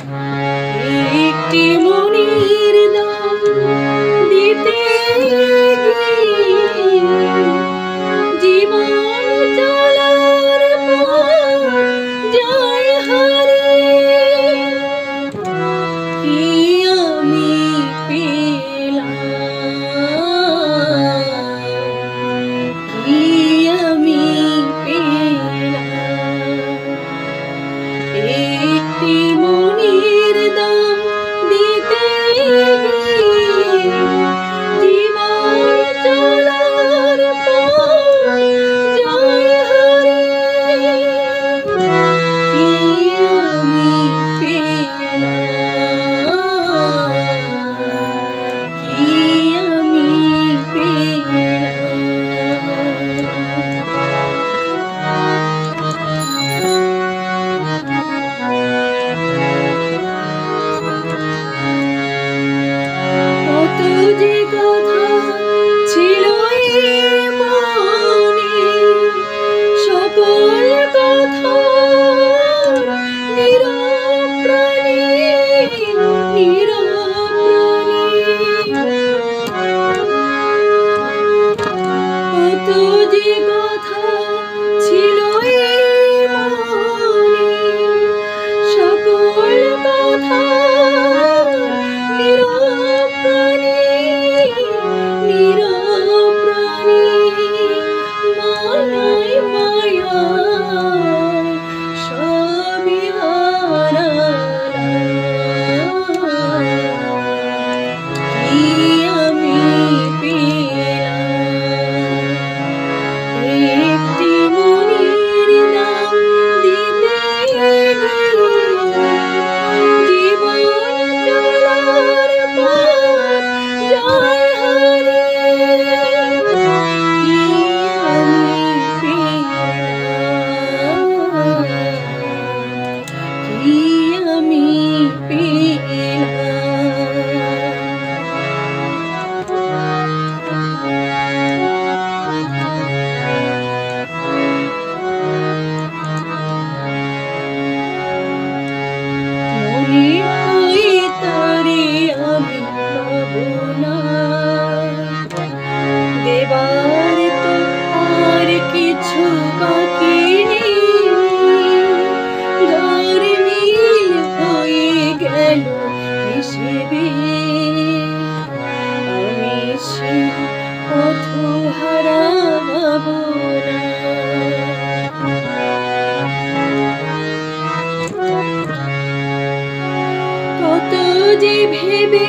একটি মনির দাম দিতে জীবন চলার পর যায় হারিয়ে। কি আমি পেলাম, কি আমি পেলাম, একটি মনির দাম দিতে জীবন চলার পর যায় হারিয়ে। কি আমি পেলাম, কি আমি কত যে কথা ছিল মনে, সকল কথা নীরব প্রাণে, নীরব প্রাণে। কত যে কথা ছিল মনে, সকল কথা নীরব প্রাণে, নীরব প্রাণে। মায়ায় মায়ায় সবই হারালাম। কি আমি পেলাম, একটি মনির দাম দিতে জীবন চলার পর যায় হারিয়ে। কি আমি পেলাম, কি আমি মনে হয় তারে আমি পাবো না, দেবার তো আর কিছু বাকি নেই। ধর্মিল হয়ে গেল হিসেবে, আমি সে পথ হারাবো না। কত যে ভেবে